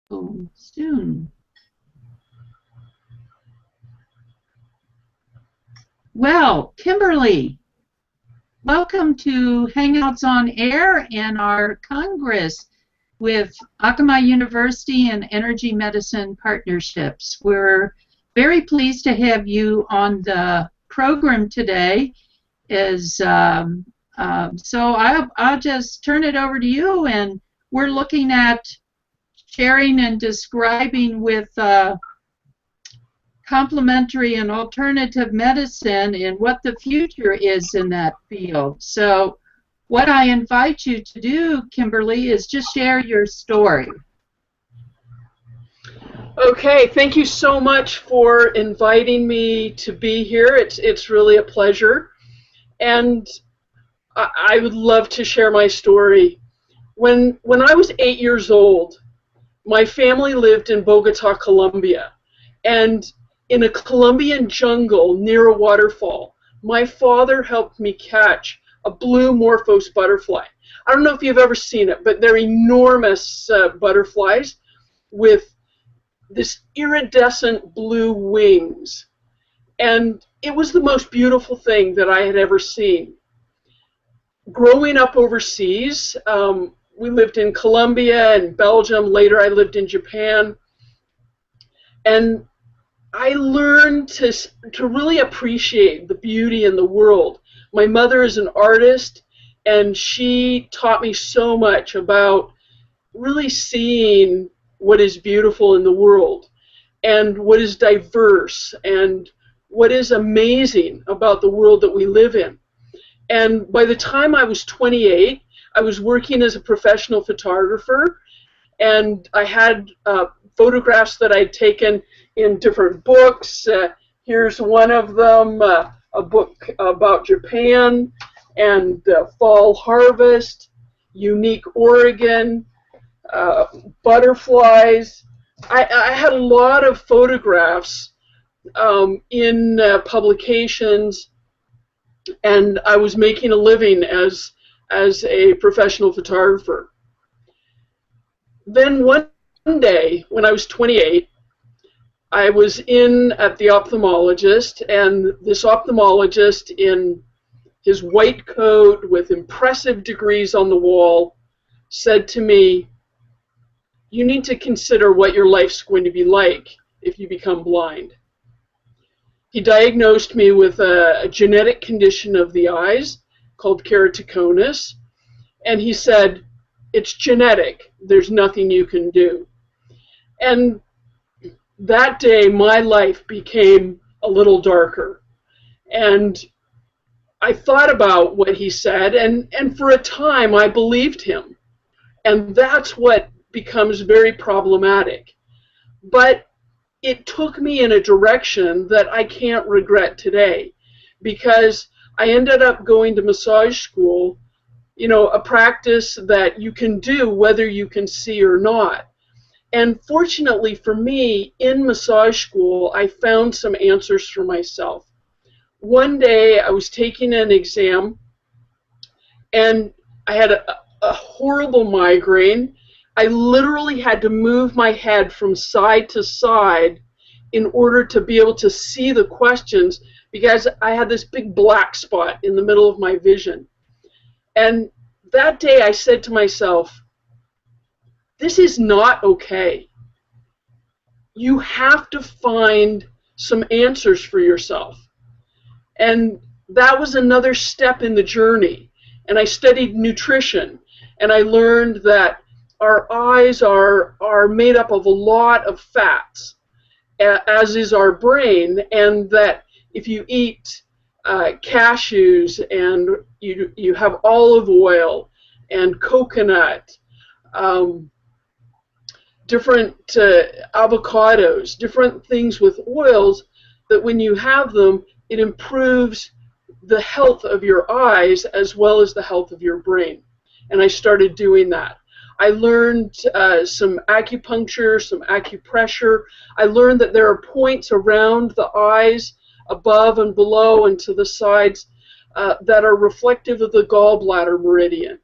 soon. Well, Kimberly, welcome to Hangouts on Air and our Congress with Akamai University and Energy Medicine Partnerships. We're very pleased to have you on the program today. So I'll just turn it over to you, and we're looking at sharing and describing with complementary and alternative medicine and what the future is in that field. So what I invite you to do, Kimberly, is just share your story. Okay, thank you so much for inviting me to be here. It's really a pleasure. And I would love to share my story. When I was 8 years old, my family lived in Bogota, Colombia. And in a Colombian jungle near a waterfall, my father helped me catch a blue Morphos butterfly. I don't know if you've ever seen it, but they're enormous butterflies with this iridescent blue wings. And it was the most beautiful thing that I had ever seen. Growing up overseas, we lived in Colombia and Belgium. Later, I lived in Japan. And I learned to really appreciate the beauty in the world. My mother is an artist, and she taught me so much about really seeing what is beautiful in the world and what is diverse and what is amazing about the world that we live in. And by the time I was 28, I was working as a professional photographer, and I had photographs that I'd taken in different books. Here's one of them, a book about Japan and fall harvest, unique Oregon, butterflies. I had a lot of photographs in publications, and I was making a living as a professional photographer. Then one day, when I was 28, I was at the ophthalmologist, and this ophthalmologist in his white coat with impressive degrees on the wall said to me, "You need to consider what your life's going to be like if you become blind." He diagnosed me with a genetic condition of the eyes called keratoconus, and he said, "It's genetic. There's nothing you can do." And that day, my life became a little darker. And I thought about what he said, and for a time, I believed him. And that's what becomes very problematic. But it took me in a direction that I can't regret today, because I ended up going to massage school, you know, a practice that you can do whether you can see or not. And fortunately for me, in massage school, I found some answers for myself. One day, I was taking an exam, and I had a horrible migraine. I literally had to move my head from side to side in order to be able to see the questions, because I had this big black spot in the middle of my vision. And that day, I said to myself, this is not okay. You have to find some answers for yourself. And that was another step in the journey. And I studied nutrition, and I learned that our eyes are made up of a lot of fats, as is our brain, and that if you eat cashews and you have olive oil and coconut, different avocados, different things with oils, that when you have them, it improves the health of your eyes as well as the health of your brain. And I started doing that. I learned some acupuncture, some acupressure. I learned that there are points around the eyes, above and below and to the sides, that are reflective of the gallbladder meridian.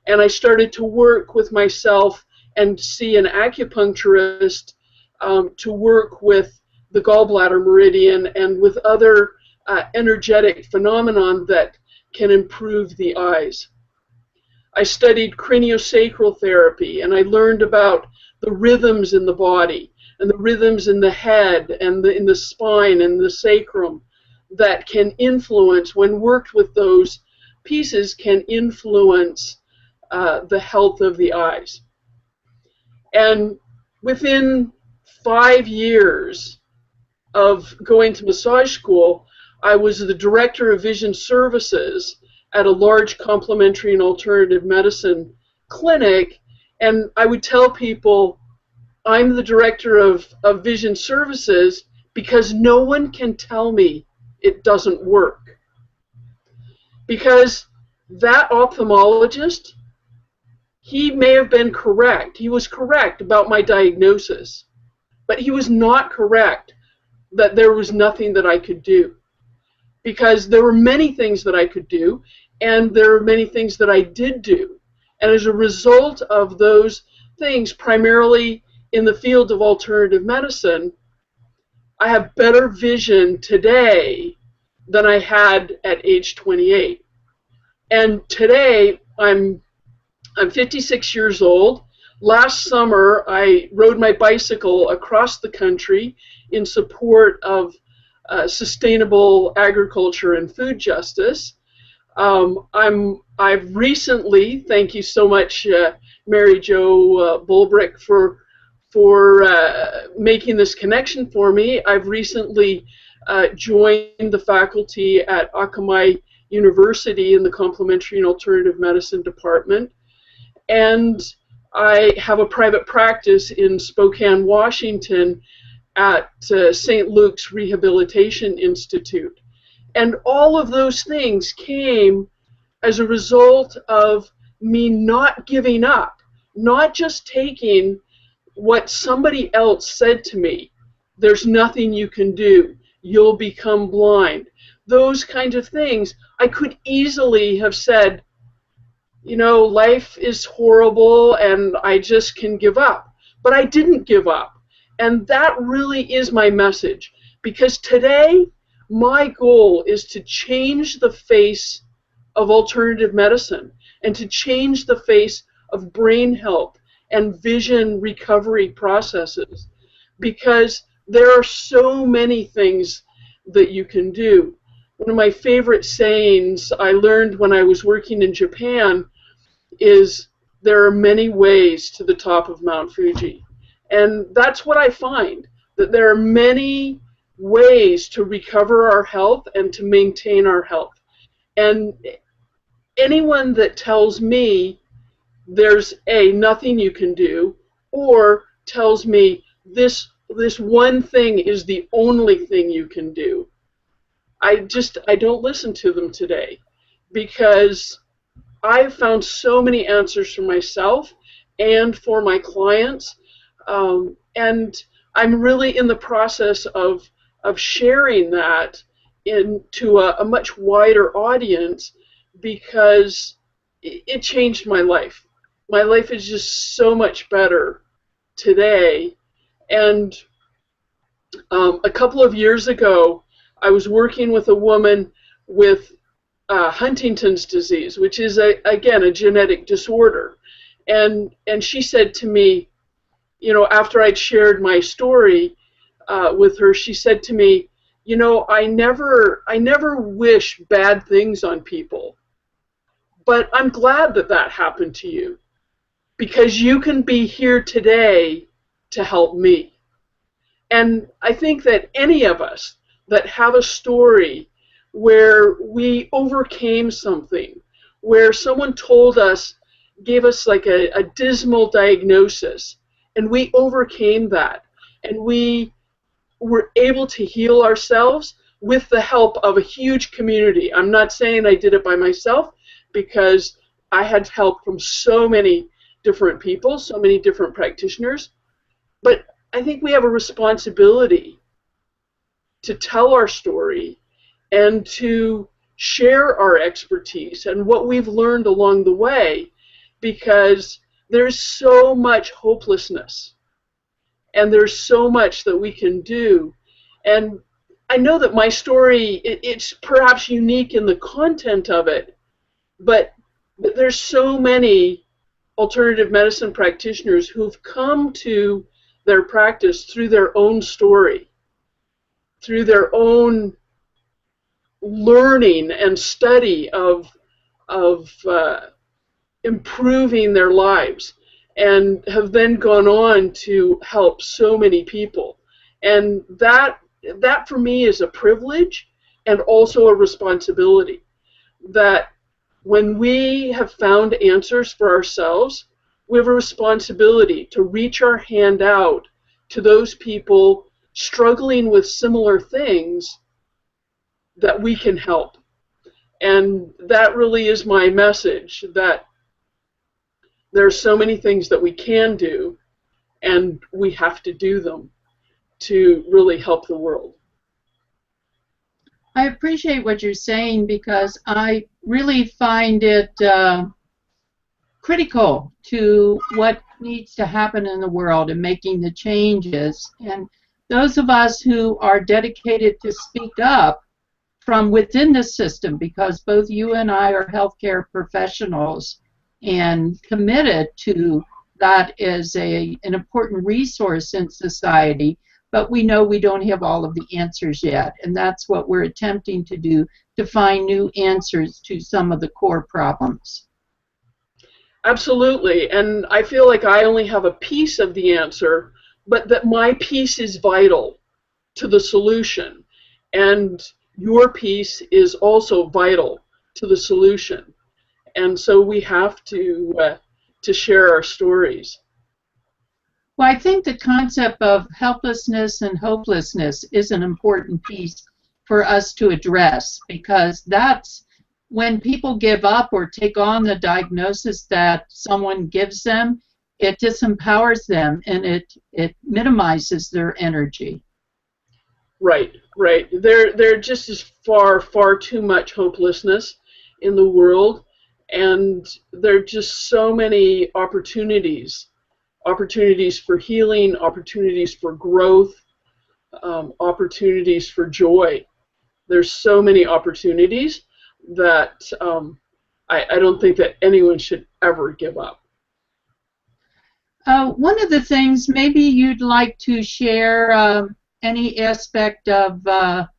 And I started to work with myself and see an acupuncturist to work with the gallbladder meridian and with other energetic phenomenon that can improve the eyes. I studied craniosacral therapy, and I learned about the rhythms in the body and the rhythms in the head and in the spine and the sacrum that can influence, when worked with those pieces, can influence the health of the eyes. And within 5 years of going to massage school, I was the director of vision services at a large complementary and alternative medicine clinic, and I would tell people, I'm the director of vision services because no one can tell me it doesn't work. Because that ophthalmologist, he may have been correct. He was correct about my diagnosis, but he was not correct that there was nothing that I could do. Because there were many things that I could do, and there are many things that I did do. And as a result of those things, primarily in the field of alternative medicine, I have better vision today than I had at age 28. And today, I'm 56 years old. Last summer, I rode my bicycle across the country in support of sustainable agriculture and food justice. I've recently, thank you so much, Mary Jo Bulbrick, for making this connection for me. I've recently joined the faculty at Akamai University in the Complementary and Alternative Medicine Department, and I have a private practice in Spokane, Washington, at St. Luke's Rehabilitation Institute. And all of those things came as a result of me not giving up, not just taking what somebody else said to me, there's nothing you can do, you'll become blind. Those kinds of things, I could easily have said, you know, life is horrible and I just can give up. But I didn't give up. And that really is my message, because today my goal is to change the face of alternative medicine and to change the face of brain health and vision recovery processes, because there are so many things that you can do. One of my favorite sayings I learned when I was working in Japan is, there are many ways to the top of Mount Fuji. And that's what I find, that there are many ways to recover our health and to maintain our health. And anyone that tells me there's nothing you can do, or tells me this one thing is the only thing you can do, I don't listen to them today, because I've found so many answers for myself and for my clients. And I'm really in the process of sharing that into a much wider audience, because it changed my life. My life is just so much better today. And a couple of years ago, I was working with a woman with Huntington's disease, which is, again, a genetic disorder. And she said to me, you know, after I'd shared my story with her, she said to me, you know, I never wish bad things on people, but I'm glad that that happened to you, because you can be here today to help me. And I think that any of us that have a story where we overcame something, where someone told us, gave us like a dismal diagnosis, and we overcame that, and we were able to heal ourselves with the help of a huge community. I'm not saying I did it by myself, because I had help from so many different people, so many different practitioners, but I think we have a responsibility to tell our story and to share our expertise and what we've learned along the way, because there's so much hopelessness, and there's so much that we can do. And I know that my story, it's perhaps unique in the content of it, but there's so many alternative medicine practitioners who've come to their practice through their own story, through their own learning and study of improving their lives, and have then gone on to help so many people. And that for me is a privilege and also a responsibility, that when we have found answers for ourselves, we have a responsibility to reach our hand out to those people struggling with similar things that we can help. And that really is my message, that there are so many things that we can do, and we have to do them to really help the world. I appreciate what you're saying, because I really find it critical to what needs to happen in the world and making the changes. And those of us who are dedicated to speak up from within the system, because both you and I are healthcare professionals and committed to that as an important resource in society, but we know we don't have all of the answers yet, and that's what we're attempting to do, to find new answers to some of the core problems. Absolutely, and I feel like I only have a piece of the answer, but that my piece is vital to the solution, and your piece is also vital to the solution. And so we have to share our stories. Well, I think the concept of helplessness and hopelessness is an important piece for us to address, because that's when people give up or take on the diagnosis that someone gives them, it disempowers them, and it minimizes their energy. Right, right. There just is far too much hopelessness in the world, and there are just so many opportunities for healing, opportunities for growth, opportunities for joy. There's so many opportunities that I don't think that anyone should ever give up. One of the things, maybe you'd like to share any aspect of a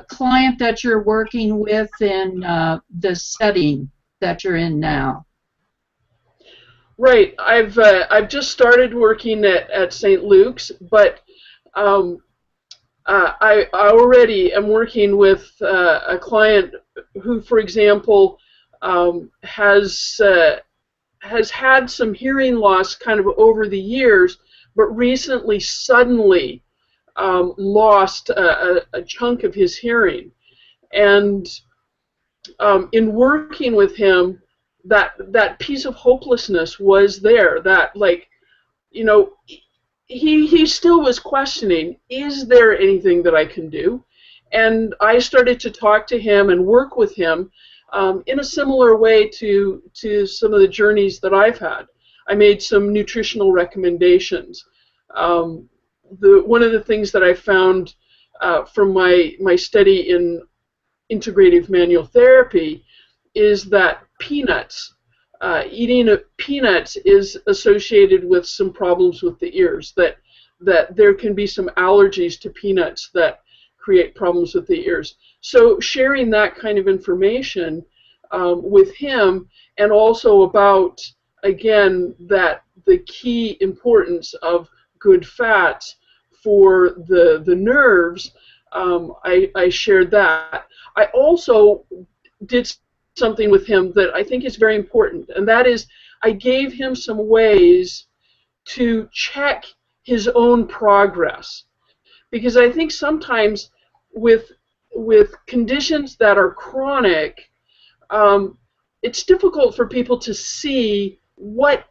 client that you're working with in the setting that you're in now. Right. I've just started working at St. Luke's, but I already am working with a client who, for example, has had some hearing loss kind of over the years, but recently suddenly lost a chunk of his hearing. And in working with him, that piece of hopelessness was there. That, like, you know, he still was questioning, is there anything that I can do? And I started to talk to him and work with him in a similar way to some of the journeys that I've had. I made some nutritional recommendations. One of the things that I found from my study in integrative manual therapy is that peanuts, eating peanuts is associated with some problems with the ears, that there can be some allergies to peanuts that create problems with the ears. So sharing that kind of information with him, and also about, again, that the key importance of good fats for the nerves, I shared that. I also did something with him that I think is very important, and that is I gave him some ways to check his own progress, because I think sometimes with conditions that are chronic, it's difficult for people to see what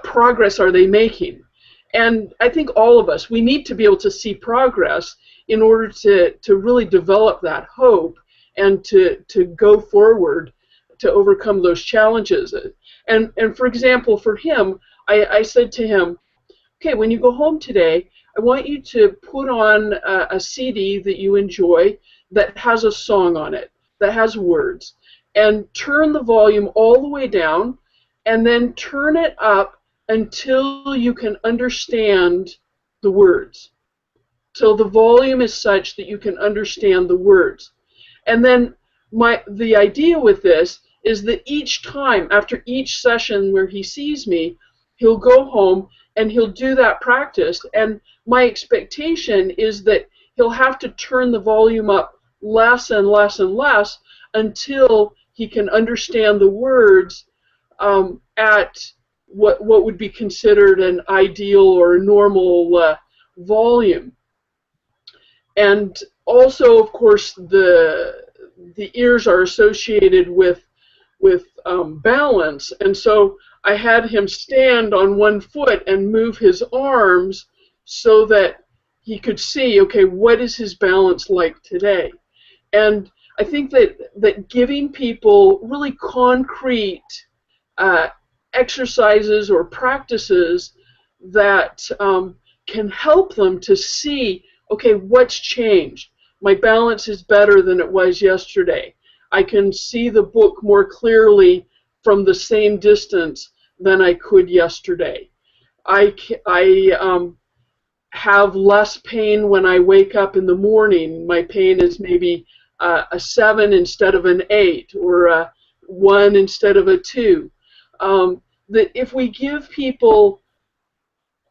progress are they making. And I think all of us, we need to be able to see progress in order to really develop that hope and to go forward to overcome those challenges. And for example, for him, I said to him, okay, when you go home today, I want you to put on a CD that you enjoy that has a song on it, that has words, and turn the volume all the way down, and then turn it up until you can understand the words. So the volume is such that you can understand the words. And then the idea with this is that each time, after each session where he sees me, he'll go home and he'll do that practice. And my expectation is that he'll have to turn the volume up less and less and less until he can understand the words at what would be considered an ideal or a normal volume. And also, of course, the ears are associated with balance, and so I had him stand on one foot and move his arms so that he could see, okay, what is his balance like today? And I think that giving people really concrete exercises or practices that can help them to see, okay, what's changed? My balance is better than it was yesterday. I can see the book more clearly from the same distance than I could yesterday. I have less pain when I wake up in the morning. My pain is maybe a 7 instead of an 8, or a 1 instead of a 2. That if we give people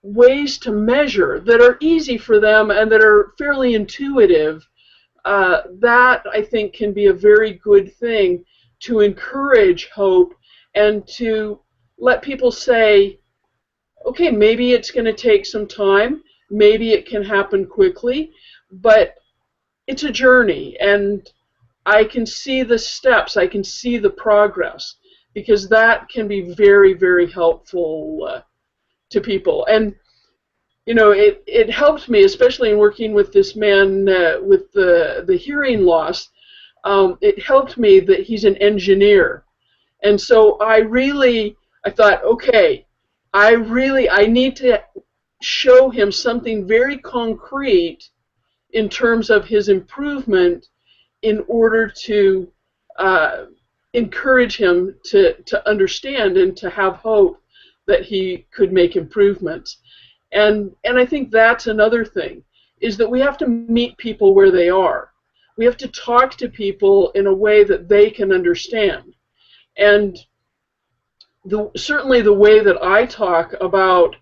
ways to measure that are easy for them and that are fairly intuitive, that I think can be a very good thing to encourage hope and to let people say, okay, maybe it's going to take some time, maybe it can happen quickly, but it's a journey, and I can see the steps, I can see the progress, because that can be very, very helpful to people. And you know, it helped me, especially in working with this man with the hearing loss. It helped me that he's an engineer, and so I thought, okay, I need to show him something very concrete in terms of his improvement in order to encourage him to understand and to have hope that he could make improvements. And I think that's another thing, is that we have to meet people where they are. We have to talk to people in a way that they can understand. And certainly the way that I talk about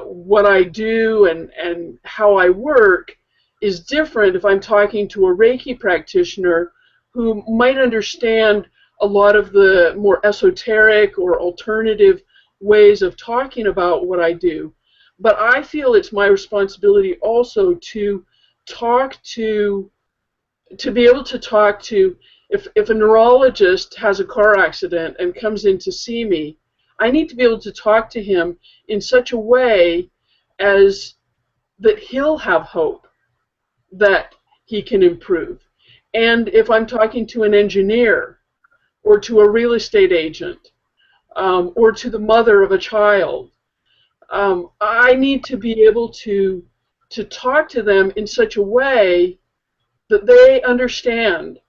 what I do and how I work is different if I'm talking to a Reiki practitioner who might understand a lot of the more esoteric or alternative ways of talking about what I do. But I feel it's my responsibility also to be able to talk to, if a neurologist has a car accident and comes in to see me, I need to be able to talk to him in such a way as that he'll have hope that he can improve. And if I'm talking to an engineer or to a real estate agent or to the mother of a child, I need to be able to talk to them in such a way that they understand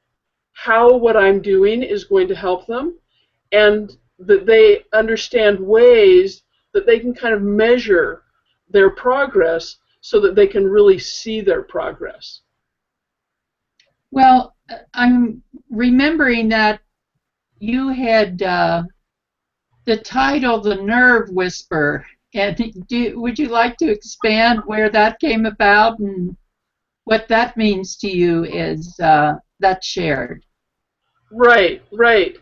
how what I'm doing is going to help them, and that they understand ways that they can kind of measure their progress so that they can really see their progress. Well, I'm remembering that you had the title, The Nerve Whisperer. And would you like to expand where that came about and what that means to you is that's shared? Right, right.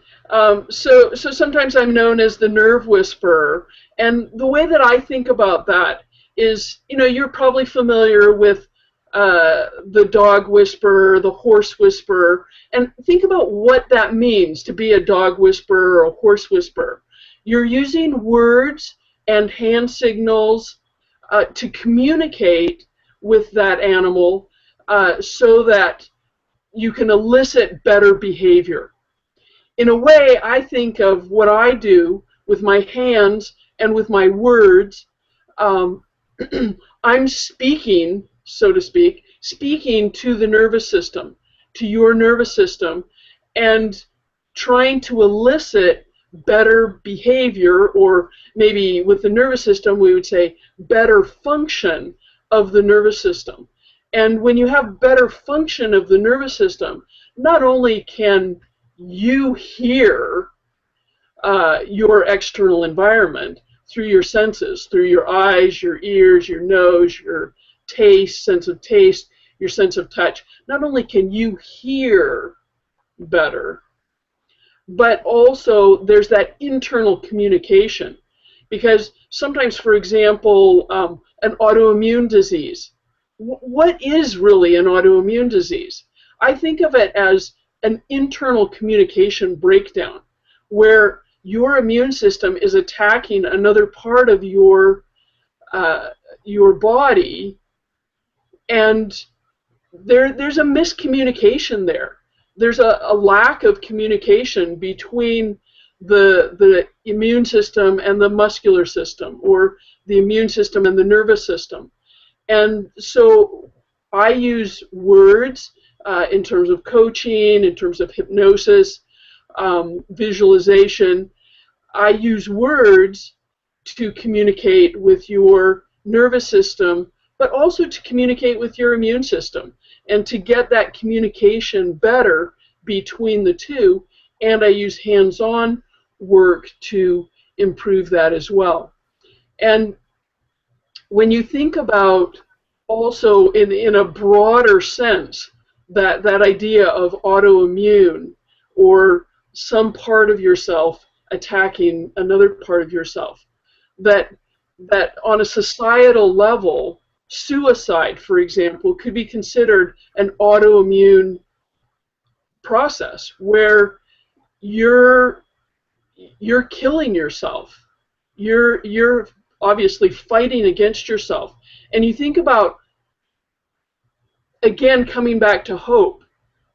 So sometimes I'm known as the Nerve Whisperer, and the way that I think about that is, you know, you're probably familiar with the dog whisperer, the horse whisperer, and think about what that means to be a dog whisperer or a horse whisperer. You're using words and hand signals to communicate with that animal so that you can elicit better behavior. In a way, I think of what I do with my hands, and with my words, um, I'm speaking, so to speak, speaking to the nervous system, to your nervous system, and trying to elicit better behavior, or maybe with the nervous system we would say better function of the nervous system. And when you have better function of the nervous system, not only can you hear your external environment through your senses, through your eyes, your ears, your nose, your taste, sense of taste, your sense of touch, not only can you hear better, but also there's that internal communication. Because sometimes, for example, an autoimmune disease, what is really an autoimmune disease? I think of it as an internal communication breakdown, where your immune system is attacking another part of your body, and there's a miscommunication there. There's a lack of communication between the immune system and the muscular system, or the immune system and the nervous system. And so I use words in terms of coaching, in terms of hypnosis, visualization. I use words to communicate with your nervous system, but also to communicate with your immune system, and to get that communication better between the two. And I use hands-on work to improve that as well. And when you think about also in a broader sense, that idea of autoimmune, or some part of yourself attacking another part of yourself, that on a societal level, suicide, for example, could be considered an autoimmune process, where you're killing yourself. You're obviously fighting against yourself. And you think about, again, coming back to hope,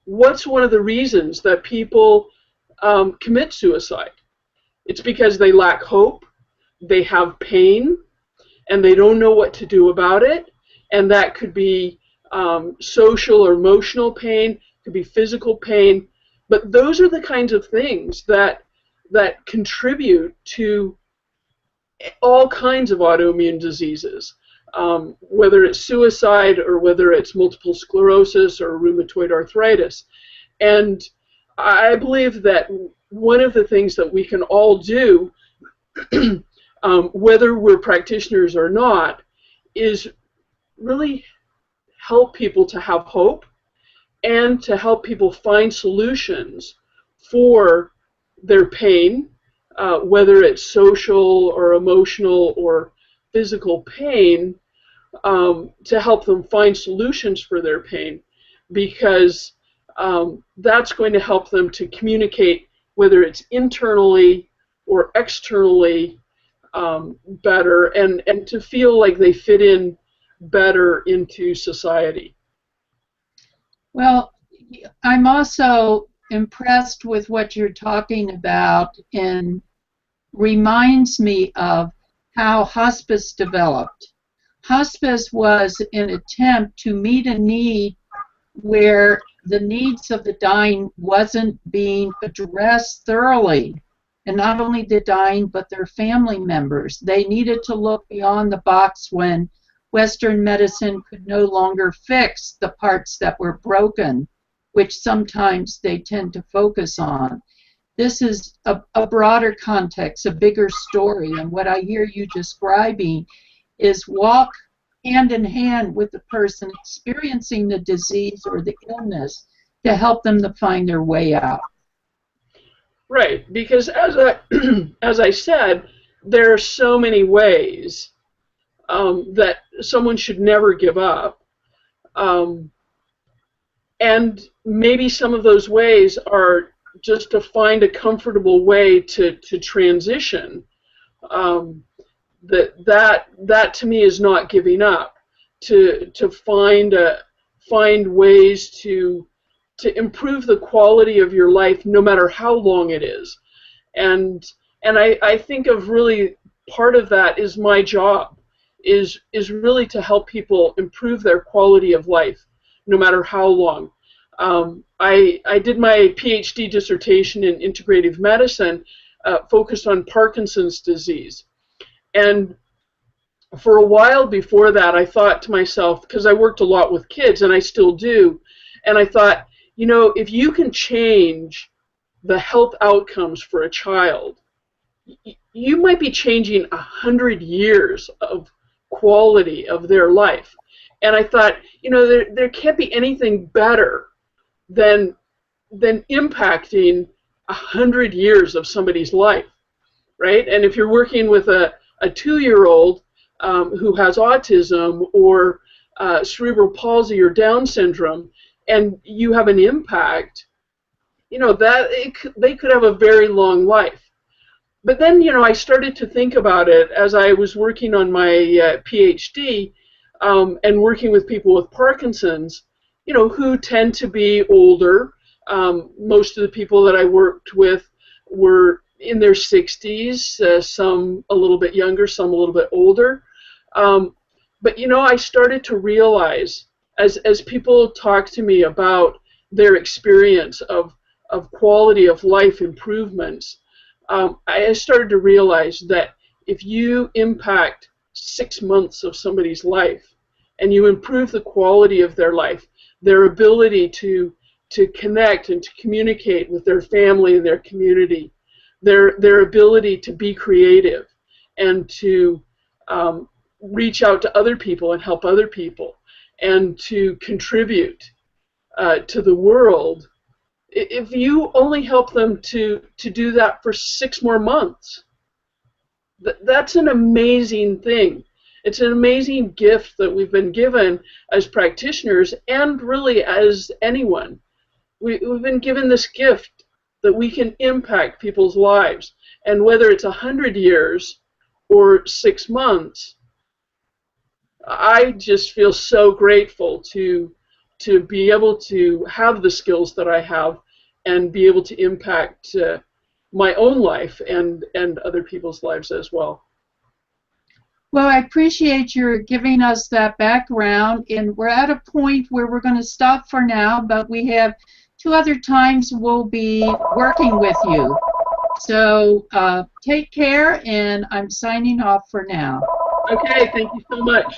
what's one of the reasons that people commit suicide? It's because they lack hope, they have pain, and they don't know what to do about it. And that could be social or emotional pain, could be physical pain. But those are the kinds of things that contribute to all kinds of autoimmune diseases, whether it's suicide, or whether it's multiple sclerosis or rheumatoid arthritis. And I believe that one of the things that we can all do, whether we're practitioners or not, is really help people to have hope, and to help people find solutions for their pain, whether it's social or emotional or physical pain, to help them find solutions for their pain, because that's going to help them to communicate, whether it's internally or externally, better, and to feel like they fit in better into society. Well, I'm also impressed with what you're talking about, and reminds me of how hospice developed. Hospice was an attempt to meet a need where the needs of the dying wasn't being addressed thoroughly. And not only the dying, but their family members. They needed to look beyond the box when Western medicine could no longer fix the parts that were broken, which sometimes they tend to focus on. This is a broader context, a bigger story, and what I hear you describing is walk hand in hand with the person experiencing the disease or the illness to help them to find their way out. Right, because as I said, there are so many ways that someone should never give up. And maybe some of those ways are just to find a comfortable way to transition. That to me is not giving up. To find ways to improve the quality of your life, no matter how long it is. And And I think of really part of that is my job, is really to help people improve their quality of life, no matter how long. I did my PhD dissertation in integrative medicine, focused on Parkinson's disease. And for a while before that, I thought to myself, because I worked a lot with kids, and I still do, and I thought, you know, if you can change the health outcomes for a child, you might be changing 100 years of quality of their life. And I thought, you know, there can't be anything better than impacting 100 years of somebody's life, right? And if you're working with a 2-year-old who has autism or cerebral palsy or Down syndrome, and you have an impact, you know, that they could have a very long life. But then, you know, I started to think about it as I was working on my PhD and working with people with Parkinson's, you know, who tend to be older. Most of the people that I worked with were in their 60s, some a little bit younger, some a little bit older. But, you know, I started to realize as people talk to me about their experience of quality of life improvements, I started to realize that if you impact 6 months of somebody's life and you improve the quality of their life, their ability to connect and to communicate with their family and their community, their ability to be creative and to reach out to other people and help other people and to contribute to the world, if you only help them to do that for 6 more months, that's an amazing thing. It's an amazing gift that we've been given as practitioners and really as anyone. We've been given this gift that we can impact people's lives. And whether it's 100 years or 6 months, I just feel so grateful to be able to have the skills that I have and be able to impact my own life and other people's lives as well. Well, I appreciate your giving us that background, and we're at a point where we're going to stop for now, but we have 2 other times we'll be working with you. So take care, and I'm signing off for now. Okay, thank you so much.